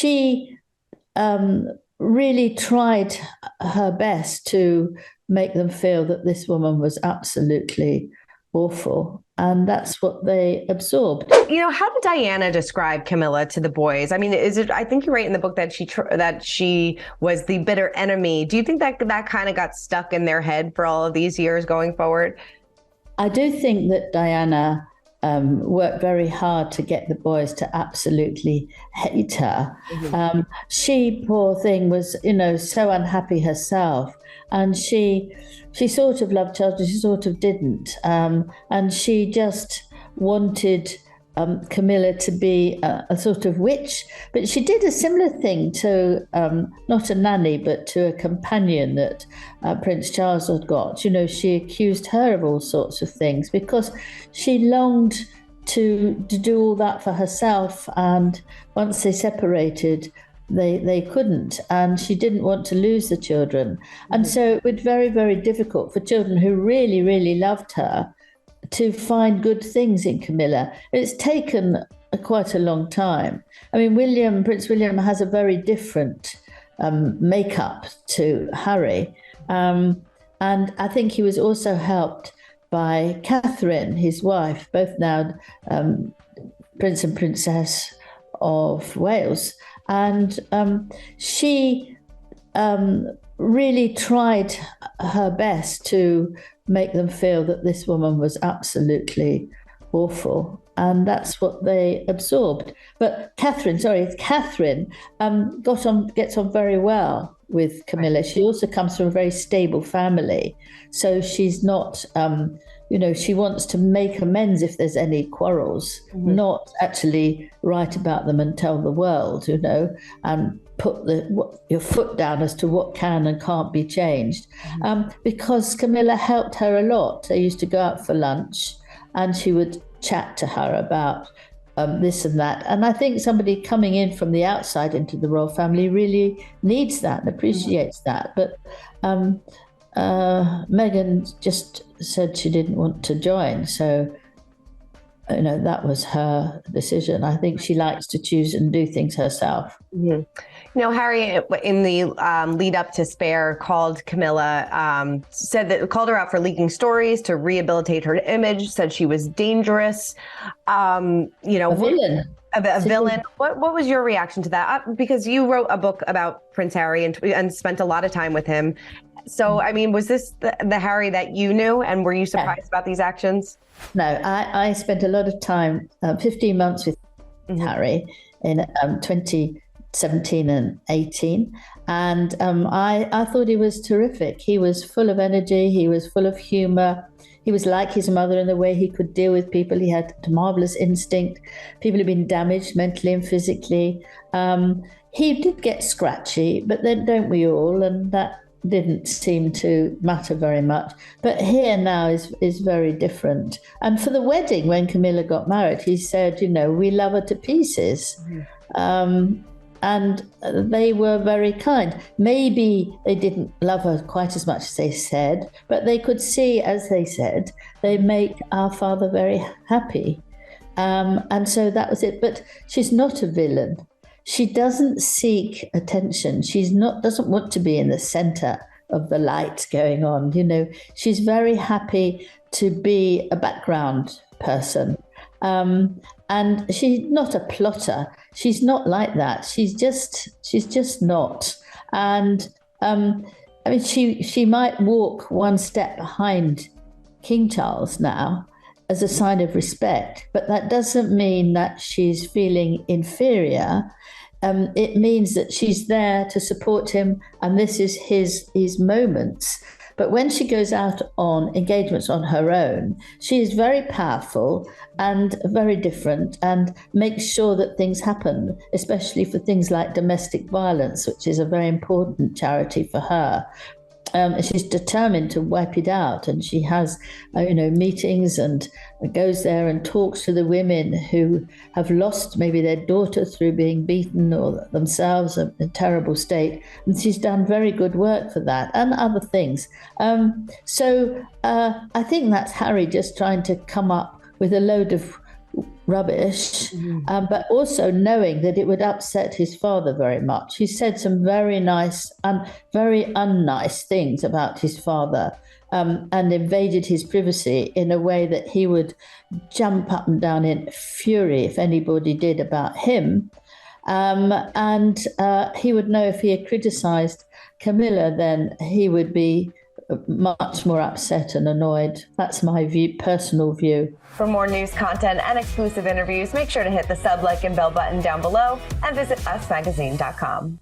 she really tried her best to make them feel that this woman was absolutely awful. And that's what they absorbed. How did Diana describe Camilla to the boys? I mean, I think you write in the book that she was the bitter enemy. Do you think that kind of got stuck in their head for all of these years going forward? I do think that Diana worked very hard to get the boys to absolutely hate her. Mm-hmm. She, poor thing, was, so unhappy herself. And she sort of loved children, she sort of didn't. And she just wanted Camilla to be a sort of witch. But she did a similar thing to, not a nanny, but to a companion that Prince Charles had got. She accused her of all sorts of things because she longed to do all that for herself. And once they separated, they couldn't, and she didn't want to lose the children. And so it was very, very difficult for children who really, really loved her to find good things in Camilla. It's taken quite a long time. I mean, Prince William has a very different makeup to Harry. And I think he was also helped by Catherine, his wife, both now Prince and Princess of Wales. And she really tried her best to make them feel that this woman was absolutely awful. And that's what they absorbed. But Catherine gets on very well with Camilla. She also comes from a very stable family. So she's not, she wants to make amends if there's any quarrels, not actually write about them and tell the world, and put your foot down as to what can and can't be changed. Because Camilla helped her a lot. They used to go out for lunch and she would chat to her about this and that. And I think somebody coming in from the outside into the royal family really needs that and appreciates that. But Meghan just said she didn't want to join. So, that was her decision. I think she likes to choose and do things herself. Mm-hmm. Harry, in the lead up to Spare, called Camilla, called her out for leaking stories to rehabilitate her image, said she was dangerous. A villain. A villain. What was your reaction to that? Because you wrote a book about Prince Harry and spent a lot of time with him. So, was this the Harry that you knew, and were you surprised about these actions? No, I spent a lot of time, 15 months with Harry in 2017 and 18. And I thought he was terrific. He was full of energy. He was full of humor. He was like his mother in the way he could deal with people. He had a marvelous instinct. People had been damaged mentally and physically. He did get scratchy, but then don't we all? And that didn't seem to matter very much. But here now is very different. And for the wedding, when Camilla got married, he said, we love her to pieces. And they were very kind. Maybe they didn't love her quite as much as they said, but they could see, as they said, they make our father very happy. And so that was it. But she's not a villain. She doesn't seek attention. Doesn't want to be in the center of the light going on. She's very happy to be a background person. And she's not a plotter. She's not like that. She's just not. And she might walk one step behind King Charles now as a sign of respect, but that doesn't mean that she's feeling inferior. It means that she's there to support him, and this is his moments. But when she goes out on engagements on her own, she is very powerful and very different and makes sure that things happen, especially for things like domestic violence, which is a very important charity for her. She's determined to wipe it out, and she has, meetings and goes there and talks to the women who have lost maybe their daughter through being beaten or themselves in a terrible state. And she's done very good work for that and other things. So I think that's Harry just trying to come up with a load of rubbish, but also knowing that it would upset his father very much. He said some very nice and very unnice things about his father, and invaded his privacy in a way that he would jump up and down in fury if anybody did about him. And he would know if he had criticised Camilla, then he would be much more upset and annoyed. That's my personal view. For more news content and exclusive interviews, make sure to hit the sub, like, and bell button down below and visit usmagazine.com.